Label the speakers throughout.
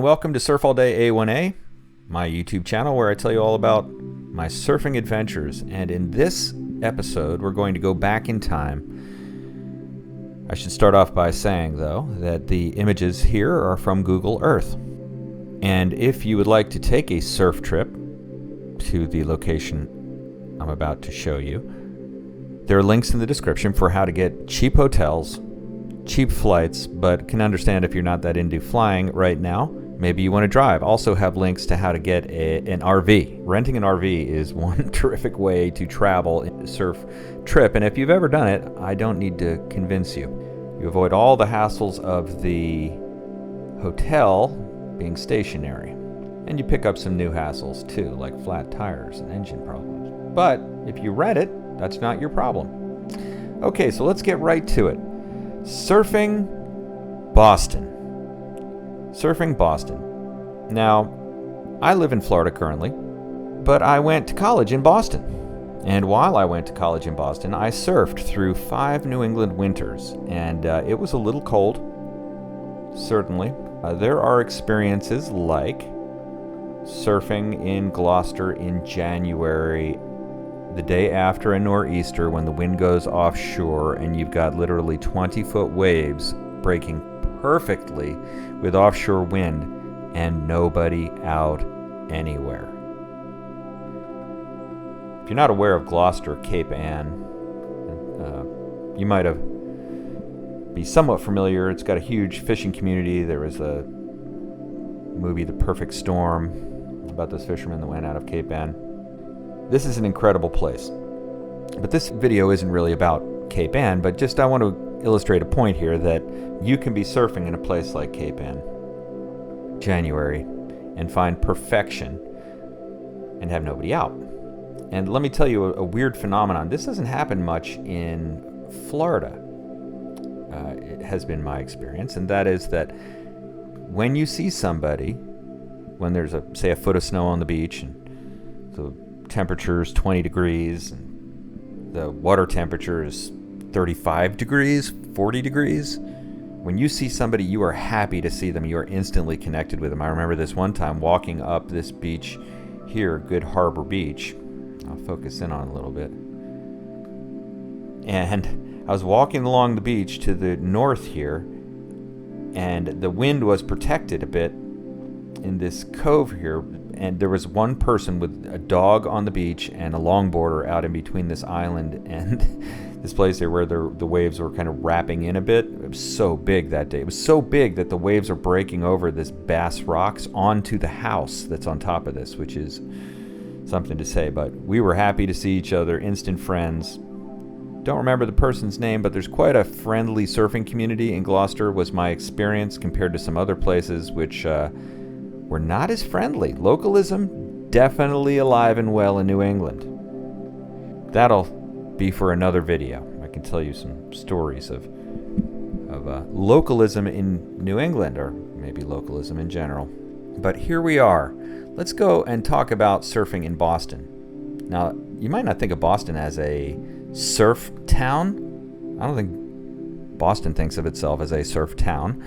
Speaker 1: and welcome to Surf All Day A1A, my YouTube channel where I tell you all about my surfing adventures. And in this episode, we're going to go back in time. I should start off by saying, though, that the images here are from Google Earth. And if you would like to take a surf trip to the location I'm about to show you, there are links in the description for how to get cheap hotels, cheap flights, but can understand if you're not that into flying right now. Maybe you want to drive. Also have links to how to get an RV. Renting an RV is one terrific way to travel in a surf trip, and if you've ever done it, I don't need to convince you. You avoid all the hassles of the hotel being stationary, and you pick up some new hassles too, like flat tires and engine problems. But if you rent it, that's not your problem. Okay, so let's get right to it. Surfing Boston. Surfing Boston. Now, I live in Florida currently, but I went to college in Boston. And while I went to college in Boston, I surfed through 5 New England winters, and it was a little cold, certainly. There are experiences like surfing in Gloucester in January, the day after a nor'easter, when the wind goes offshore and you've got literally 20-foot waves breaking perfectly with offshore wind and nobody out anywhere. If you're not aware of Gloucester, Cape Ann, you might be somewhat familiar. It's got a huge fishing community. There was a movie, The Perfect Storm, about those fishermen that went out of Cape Ann. This is an incredible place. But this video isn't really about Cape Ann, but just I want to illustrate a point here that you can be surfing in a place like Cape Ann, January, and find perfection and have nobody out. And let me tell you a weird phenomenon. This doesn't happen much in Florida. It has been my experience, and that is that when you see somebody, when there's say a foot of snow on the beach and the temperature's 20 degrees and the water temperature is 35 degrees, 40 degrees. When you see somebody, you are happy to see them. You are instantly connected with them. I remember this one time walking up this beach here, Good Harbor Beach. I'll focus in on it a little bit. And I was walking along the beach to the north here, and the wind was protected a bit in this cove here. And there was one person with a dog on the beach and a longboarder out in between this island and this place there where the waves were kind of wrapping in a bit. It was so big that day. It was so big that the waves are breaking over this Bass Rocks onto the house that's on top of this, which is something to say. But we were happy to see each other, instant friends. Don't remember the person's name, but there's quite a friendly surfing community in Gloucester, was my experience, compared to some other places which were not as friendly. Localism definitely alive and well in New England. That'll be for another video. I can tell you some stories of localism in New England, or maybe localism in general. But here we are. Let's go and talk about surfing in Boston. Now, you might not think of Boston as a surf town. I don't think Boston thinks of itself as a surf town.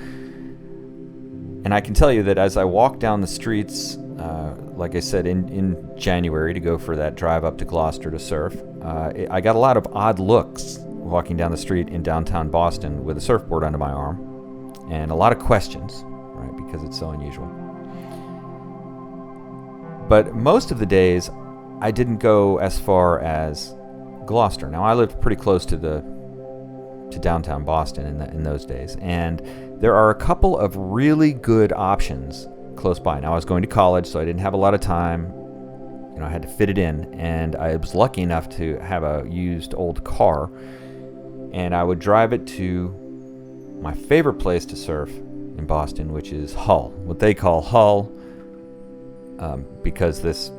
Speaker 1: And I can tell you that as I walk down the streets, like I said, in January to go for that drive up to Gloucester to surf, I got a lot of odd looks walking down the street in downtown Boston with a surfboard under my arm, and a lot of questions, right, because it's so unusual. But most of the days, I didn't go as far as Gloucester. Now, I lived pretty close to downtown Boston in those days, and there are a couple of really good options close by. Now, I was going to college, so I didn't have a lot of time. I had to fit it in, and I was lucky enough to have a used old car, and I would drive it to my favorite place to surf in Boston, which is Hull. What they call Hull, because this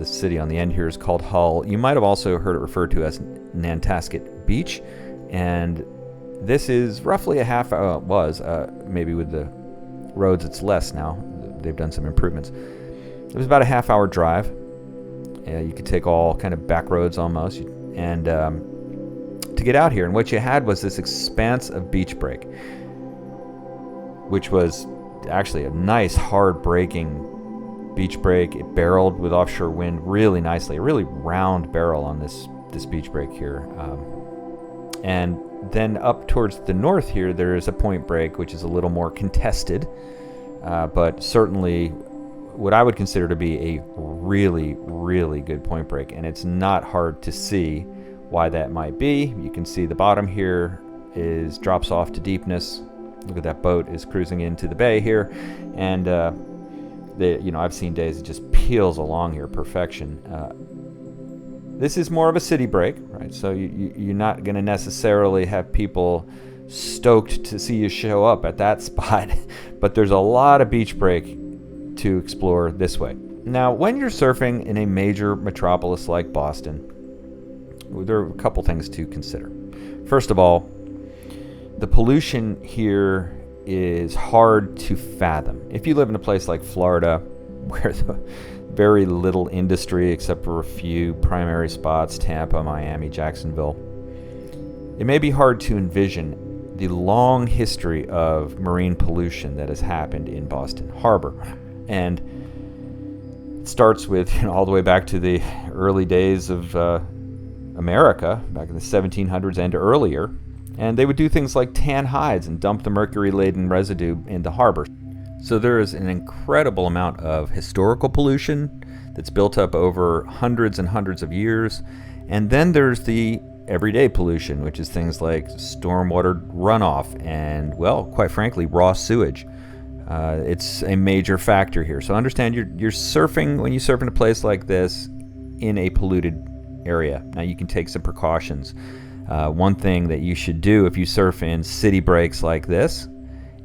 Speaker 1: city on the end here is called Hull. You might have also heard it referred to as Nantasket Beach, and this is roughly a half hour, maybe with the roads it's less now. They've done some improvements. It was about a half-hour drive. You could take all kind of back roads almost, and to get out here. And what you had was this expanse of beach break, which was actually a nice hard breaking beach break. It barreled with offshore wind really nicely. A really round barrel on this beach break here. And then up towards the north here, there is a point break, which is a little more contested, but certainly what I would consider to be a really, really good point break. And it's not hard to see why that might be. You can see the bottom here drops off to deepness. Look at that boat is cruising into the bay here, and I've seen days it just peels along here, perfection. This is more of a city break, right? So you're not going to necessarily have people stoked to see you show up at that spot, but there's a lot of beach break to explore this way. Now, when you're surfing in a major metropolis like Boston, there are a couple things to consider. First of all, the pollution here is hard to fathom. If you live in a place like Florida, where the very little industry except for a few primary spots, Tampa, Miami, Jacksonville, it may be hard to envision the long history of marine pollution that has happened in Boston Harbor. And it starts with all the way back to the early days of America, back in the 1700s and earlier. And they would do things like tan hides and dump the mercury-laden residue in the harbor. So there is an incredible amount of historical pollution that's built up over hundreds and hundreds of years. And then there's the everyday pollution, which is things like stormwater runoff and, well, quite frankly, raw sewage. It's a major factor here. So understand you're surfing, when you surf in a place like this, in a polluted area. Now you can take some precautions. One thing that you should do if you surf in city breaks like this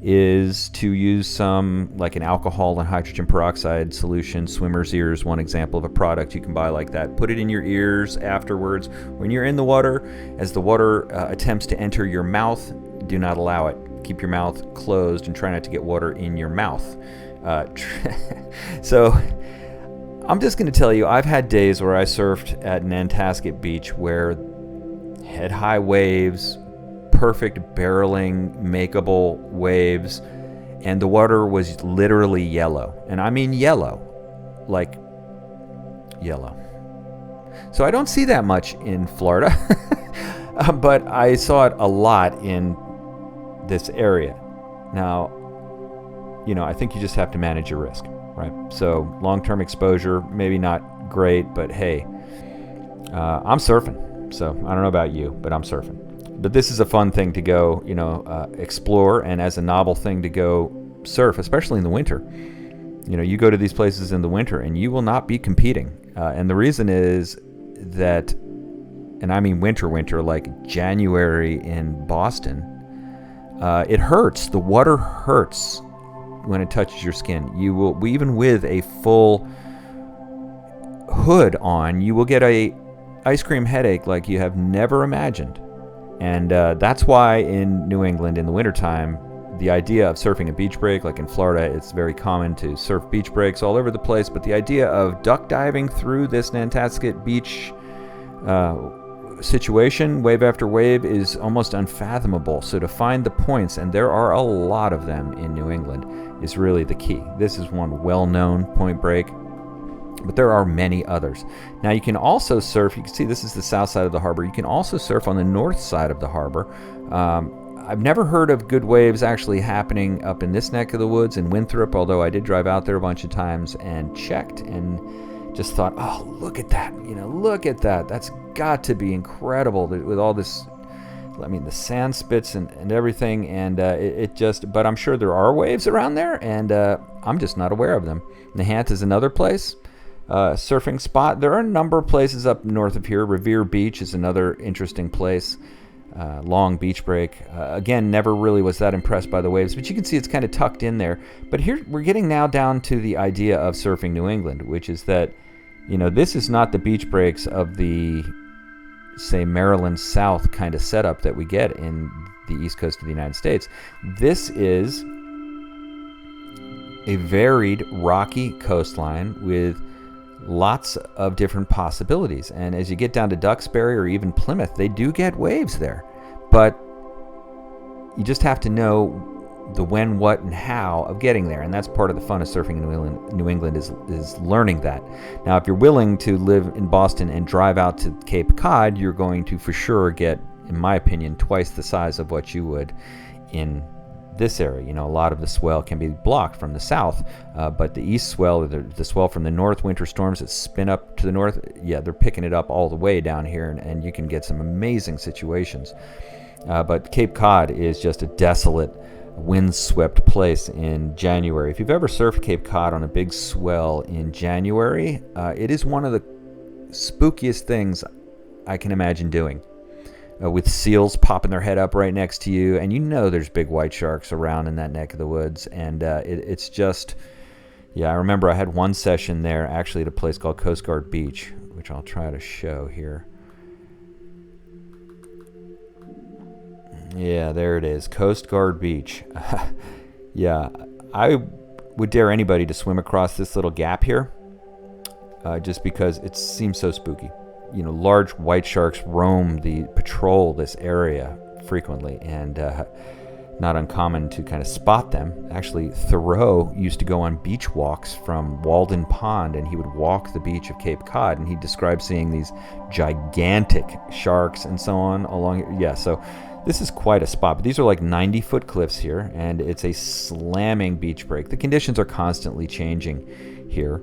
Speaker 1: is to use some, like an alcohol and hydrogen peroxide solution. Swimmer's ear is one example of a product you can buy like that. Put it in your ears afterwards. When you're in the water, as the water attempts to enter your mouth, do not allow it. Keep your mouth closed and try not to get water in your mouth. So I'm just going to tell you, I've had days where I surfed at Nantasket Beach where head-high waves, perfect barreling, makeable waves, and the water was literally yellow. And I mean yellow, like yellow. So I don't see that much in Florida, but I saw it a lot in this area. Now, I think you just have to manage your risk, right? So long-term exposure, maybe not great, but hey, I'm surfing. So I don't know about you, but I'm surfing. But this is a fun thing to go, explore, and as a novel thing to go surf, especially in the winter. You go to these places in the winter and you will not be competing. And the reason is that, and I mean winter, like January in Boston, it hurts. The water hurts when it touches your skin. You will, even with a full hood on, you will get a ice cream headache like you have never imagined. And that's why in New England in the wintertime, the idea of surfing a beach break, like in Florida, it's very common to surf beach breaks all over the place, but the idea of duck diving through this Nantasket Beach situation, wave after wave, is almost unfathomable. So to find the points, and there are a lot of them in New England, is really the key. This is one well-known point break, but there are many others. Now you can also surf, you can see this is the south side of the harbor, you can also surf on the north side of the harbor. I've never heard of good waves actually happening up in this neck of the woods in Winthrop, although I did drive out there a bunch of times and checked and just thought, oh, look at that, look at that. That's got to be incredible with all this, the sand spits and everything, and but I'm sure there are waves around there, and I'm just not aware of them. Nahant is another place. Surfing spot. There are a number of places up north of here. Revere Beach is another interesting place. Long beach break. Again, never really was that impressed by the waves, but you can see it's kind of tucked in there. But here we're getting now down to the idea of surfing New England, which is that, this is not the beach breaks of the, say, Maryland South kind of setup that we get in the east coast of the United States. This is a varied rocky coastline with lots of different possibilities. And as you get down to Duxbury or even Plymouth, they do get waves there. But you just have to know the when, what, and how of getting there. And that's part of the fun of surfing in New England is learning that. Now, if you're willing to live in Boston and drive out to Cape Cod, you're going to for sure get, in my opinion, twice the size of what you would in this area. A lot of the swell can be blocked from the south, but the east swell, or the swell from the north, winter storms that spin up to the north, they're picking it up all the way down here, and you can get some amazing situations. But Cape Cod is just a desolate, windswept place in January. If you've ever surfed Cape Cod on a big swell in January, it is one of the spookiest things I can imagine doing. With seals popping their head up right next to you, and there's big white sharks around in that neck of the woods, and it's just, I remember I had one session there actually at a place called Coast Guard Beach, which I'll try to show here. Yeah, there it is, Coast Guard Beach. I would dare anybody to swim across this little gap here, just because it seems so spooky. Large white sharks patrol this area frequently, and not uncommon to kind of spot them. Actually, Thoreau used to go on beach walks from Walden Pond, and he would walk the beach of Cape Cod, and he described seeing these gigantic sharks and so on along. So this is quite a spot, but these are like 90-foot cliffs here, and it's a slamming beach break. The conditions are constantly changing here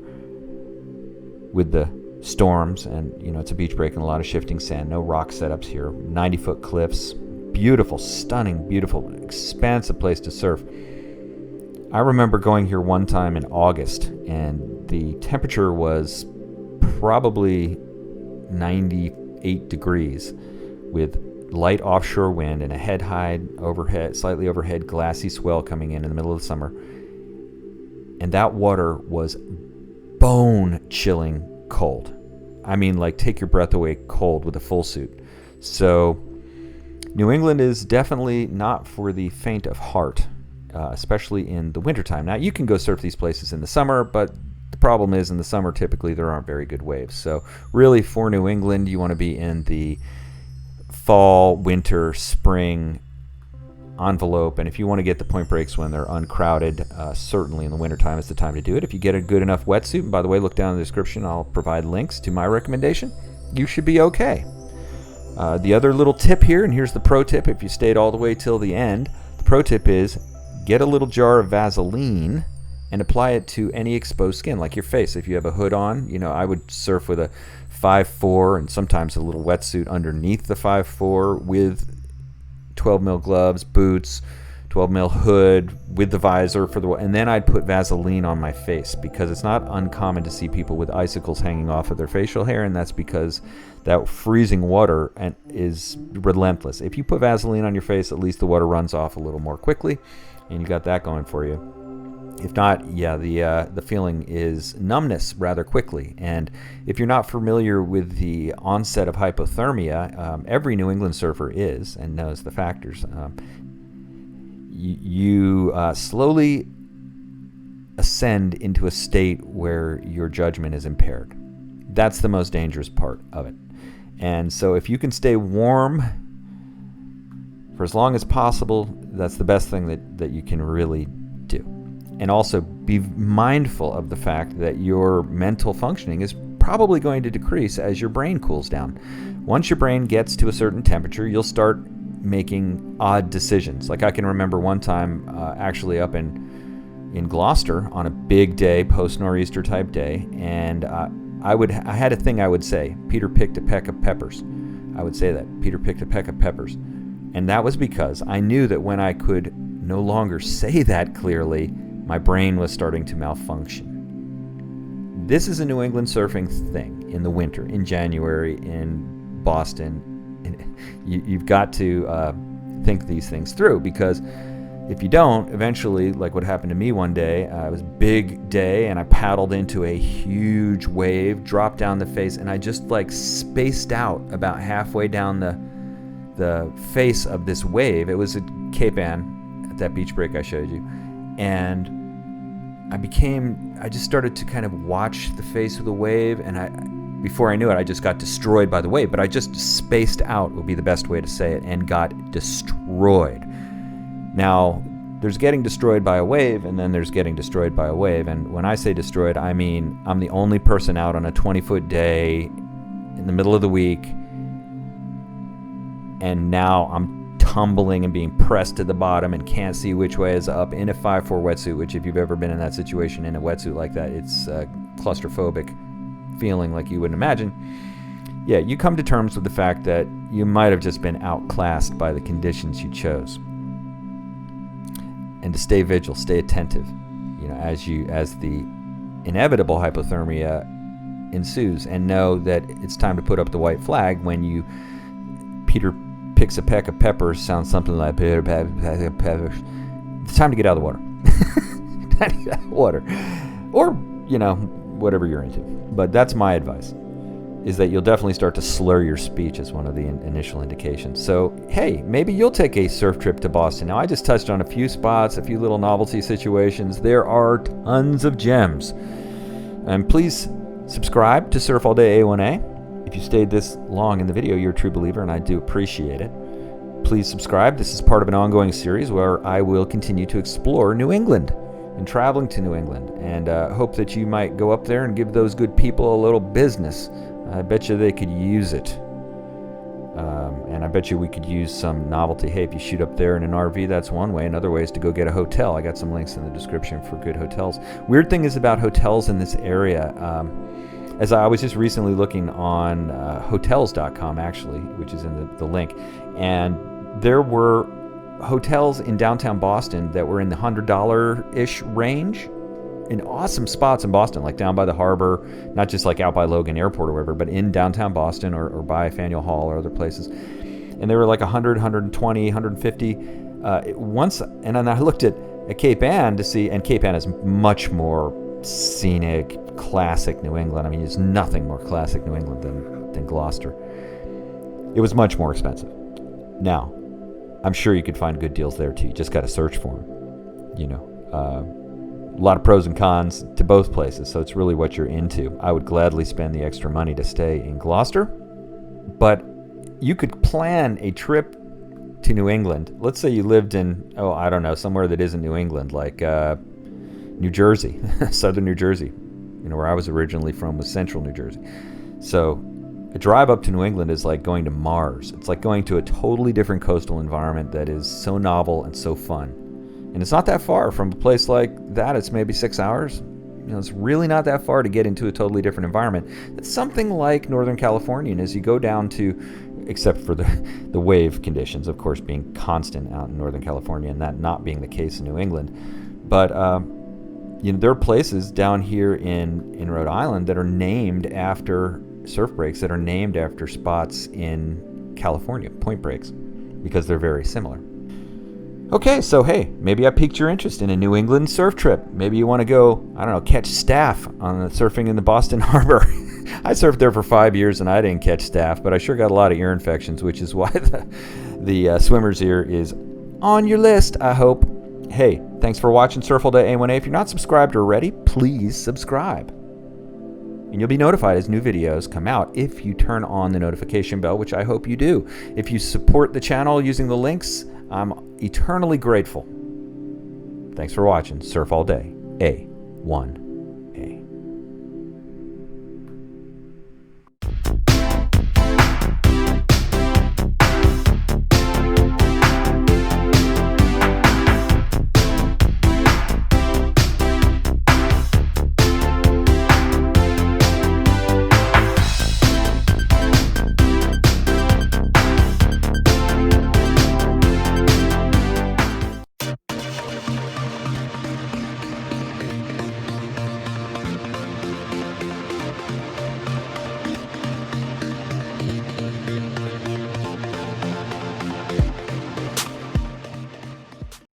Speaker 1: with the storms, and it's a beach break and a lot of shifting sand. No rock setups here. 90-foot cliffs, beautiful, stunning, beautiful, expansive place to surf. I remember going here one time in August, and the temperature was probably 98 degrees with light offshore wind and a slightly overhead glassy swell coming in the middle of the summer, and that water was bone-chilling cold. I mean, like, take your breath away cold with a full suit. So New England is definitely not for the faint of heart, especially in the wintertime. Now, you can go surf these places in the summer, but the problem is in the summer typically there aren't very good waves. So really, for New England, you want to be in the fall, winter, spring envelope, and if you want to get the point breaks when they're uncrowded, certainly in the wintertime is the time to do it. If you get a good enough wetsuit, and by the way, look down in the description, I'll provide links to my recommendation, you should be okay. The other little tip here, and here's the pro tip if you stayed all the way till the end, the pro tip is get a little jar of Vaseline and apply it to any exposed skin, like your face. If you have a hood on, I would surf with a 5'4", and sometimes a little wetsuit underneath the 5'4", with 12 mil gloves, boots, 12 mil hood with the visor and then I'd put Vaseline on my face, because it's not uncommon to see people with icicles hanging off of their facial hair, and that's because that freezing water is relentless. If you put Vaseline on your face, at least the water runs off a little more quickly, and you got that going for you. If not, the feeling is numbness rather quickly. And if you're not familiar with the onset of hypothermia, every New England surfer is and knows the factors. You slowly ascend into a state where your judgment is impaired. That's the most dangerous part of it. And so if you can stay warm for as long as possible, that's the best thing that you can really do. And also be mindful of the fact that your mental functioning is probably going to decrease as your brain cools down. Once your brain gets to a certain temperature, you'll start making odd decisions. Like I can remember one time actually up in Gloucester on a big day, post-nor'easter type day, and I had a thing I would say, Peter picked a peck of peppers. I would say that, Peter picked a peck of peppers. And that was because I knew that when I could no longer say that clearly, my brain was starting to malfunction. This is a New England surfing thing in the winter, in January, in Boston. You've got to think these things through, because if you don't, eventually, like what happened to me one day, it was a big day and I paddled into a huge wave, dropped down the face, and I just spaced out about halfway down the face of this wave. It was at Cape Ann, at that beach break I showed you. And I just started to kind of watch the face of the wave, and before I knew it, I just got destroyed by the wave. But I just spaced out, would be the best way to say it, and got destroyed. Now, there's getting destroyed by a wave, and then there's getting destroyed by a wave. And when I say destroyed, I mean I'm the only person out on a 20-foot day in the middle of the week, and now I'm tumbling and being pressed to the bottom and can't see which way is up in a 5'4" wetsuit, which if you've ever been in that situation in a wetsuit like that, it's claustrophobic feeling like you wouldn't imagine. Yeah, you come to terms with the fact that you might have just been outclassed by the conditions you chose. And to stay vigilant, stay attentive, as the inevitable hypothermia ensues, and know that it's time to put up the white flag when Peter picks a peck of peppers, sounds something like peppers. It's time to get out of the water. Time to get out of the water. Or, whatever you're into. But that's my advice, is that you'll definitely start to slur your speech as one of the initial indications. So, hey, maybe you'll take a surf trip to Boston. Now, I just touched on a few spots, a few little novelty situations. There are tons of gems. And please subscribe to Surf All Day A1A. If you stayed this long in the video, you're a true believer, and I do appreciate it. Please subscribe. This is part of an ongoing series where I will continue to explore New England and traveling to New England, and hope that you might go up there and give those good people a little business. I bet you they could use it. And I bet you we could use some novelty. Hey, if you shoot up there in an RV, that's one way. Another way is to go get a hotel. I got some links in the description for good hotels. Weird thing is about hotels in this area, as I was just recently looking on hotels.com, actually, which is in the link, and there were hotels in downtown Boston that were in the $100-ish range, in awesome spots in Boston, like down by the harbor, not just like out by Logan Airport or whatever, but in downtown Boston or by Faneuil Hall or other places. And they were like 100, 120, 150. And then I looked at Cape Ann to see, and Cape Ann is much more scenic, classic New England. I mean, there's nothing more classic New England than Gloucester. It was much more expensive. Now, I'm sure you could find good deals there too. You just got to search for them. A lot of pros and cons to both places, so it's really what you're into. I would gladly spend the extra money to stay in Gloucester, but you could plan a trip to New England. Let's say you lived in, somewhere that isn't New England, like New Jersey, southern New Jersey. Where I was originally from was central New Jersey. So a drive up to New England is like going to Mars. It's like going to a totally different coastal environment that is so novel and so fun. And it's not that far from a place like that. It's maybe 6 hours. It's really not that far to get into a totally different environment. It's something like Northern California. And as you go down to, except for the wave conditions, of course, being constant out in Northern California, and that not being the case in New England. But there are places down here in Rhode Island that are named after surf breaks, that are named after spots in California, point breaks, because they're very similar. Okay, so hey, maybe I piqued your interest in a New England surf trip. Maybe you want to go, catch staff on the surfing in the Boston Harbor. I surfed there for 5 years and I didn't catch staff, but I sure got a lot of ear infections, which is why the swimmer's ear is on your list, I hope. Hey, thanks for watching Surf All Day A1A. If you're not subscribed already, please subscribe. And you'll be notified as new videos come out if you turn on the notification bell, which I hope you do. If you support the channel using the links, I'm eternally grateful. Thanks for watching Surf All Day A1A.